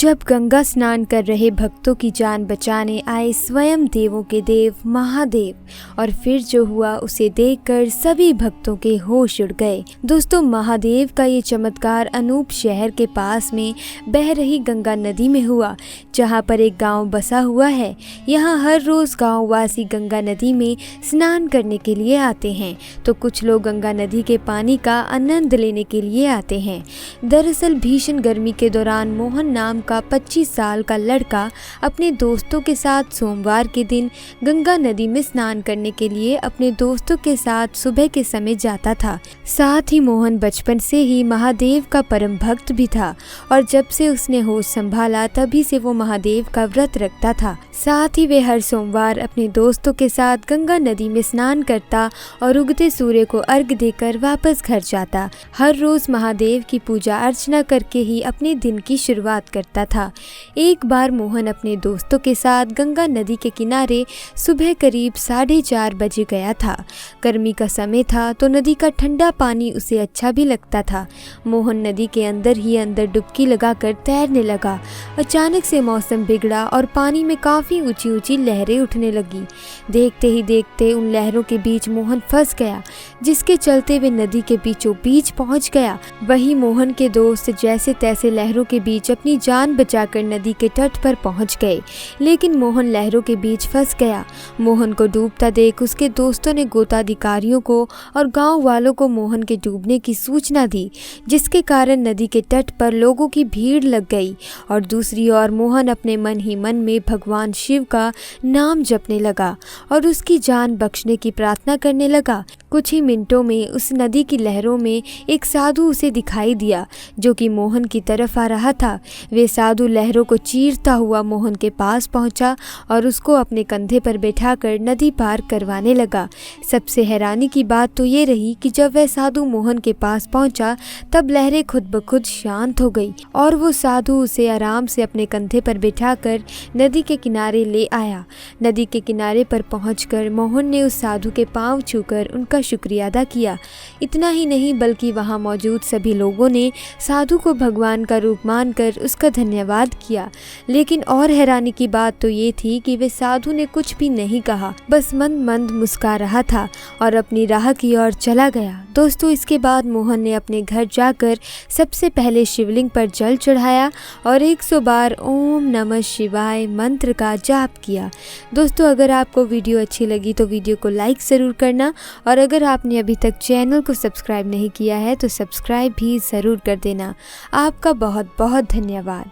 जब गंगा स्नान कर रहे भक्तों की जान बचाने आए स्वयं देवों के देव महादेव और फिर जो हुआ उसे देखकर सभी भक्तों के होश उड़ गए। दोस्तों, महादेव का ये चमत्कार अनूप शहर के पास में बह रही गंगा नदी में हुआ, जहाँ पर एक गांव बसा हुआ है। यहाँ हर रोज गांववासी गंगा नदी में स्नान करने के लिए आते हैं, तो कुछ लोग गंगा नदी के पानी का आनंद लेने के लिए आते हैं। दरअसल भीषण गर्मी के दौरान मोहन नाम का 25 साल का लड़का अपने दोस्तों के साथ सोमवार के दिन गंगा नदी में स्नान करने के लिए अपने दोस्तों के साथ सुबह के समय जाता था। साथ ही मोहन बचपन से ही महादेव का परम भक्त भी था और जब से उसने होश संभाला तभी से वो महादेव का व्रत रखता था। साथ ही वे हर सोमवार अपने दोस्तों के साथ गंगा नदी में स्नान करता और उगते सूर्य को अर्घ देकर वापस घर जाता। हर रोज महादेव की पूजा अर्चना करके ही अपने दिन की शुरुआत करता था। एक बार मोहन अपने दोस्तों के साथ गंगा नदी के किनारे सुबह करीब 4:30 बजे गया था। गर्मी का समय था तो नदी का ठंडा पानी उसे अच्छा भी लगता था। मोहन नदी के अंदर ही अंदर डुबकी लगाकर तैरने लगा। अचानक से मौसम बिगड़ा और पानी में काफी ऊंची ऊंची लहरें उठने लगी। देखते ही देखते उन लहरों के बीच मोहन फंस गया, जिसके चलते वे नदी के बीचों बीच पहुंच गया। वहीं मोहन के दोस्त जैसे तैसे लहरों के बीच अपनी जान बचाकर नदी के तट पर पहुंच गए, लेकिन मोहन लहरों के बीच फंस गया। मोहन को डूबता देख उसके दोस्तों ने गोताधिकारियों को और गांव वालों को मोहन के डूबने की सूचना दी, जिसके कारण नदी के तट पर लोगों की भीड़ लग गई और दूसरी ओर मोहन अपने मन ही मन में भगवान शिव का नाम जपने लगा और उसकी जान बख्शने की प्रार्थना करने लगा। कुछ ही मिनटों में उस नदी की लहरों में एक साधु उसे दिखाई दिया, जो कि मोहन की तरफ आ रहा था। वे साधु लहरों को चीरता हुआ मोहन के पास पहुंचा और उसको अपने कंधे पर बैठाकर नदी पार करवाने लगा। सबसे हैरानी की बात तो ये रही कि जब वह साधु मोहन के पास पहुंचा तब लहरें खुद ब खुद शांत हो गई और वो साधु उसे आराम से अपने कंधे पर बैठाकर नदी के किनारे ले आया। नदी के किनारे पर पहुंचकर मोहन ने उस साधु के पांव छूकर उनका शुक्रिया अदा किया। इतना ही नहीं बल्कि वहां मौजूद सभी लोगों ने साधु को भगवान का रूप मानकर उसका धन्यवाद किया। लेकिन और हैरानी की बात तो ये थी कि वे साधु ने कुछ भी नहीं कहा, बस मंद मंद मुस्कुरा रहा था और अपनी राह की ओर चला गया। दोस्तों, इसके बाद मोहन ने अपने घर जाकर सबसे पहले शिवलिंग पर जल चढ़ाया और 100 बार ओम नमः शिवाय मंत्र का जाप किया। दोस्तों, अगर आपको वीडियो अच्छी लगी तो वीडियो को लाइक ज़रूर करना और अगर आपने अभी तक चैनल को सब्सक्राइब नहीं किया है तो सब्सक्राइब भी ज़रूर कर देना। आपका बहुत बहुत धन्यवाद।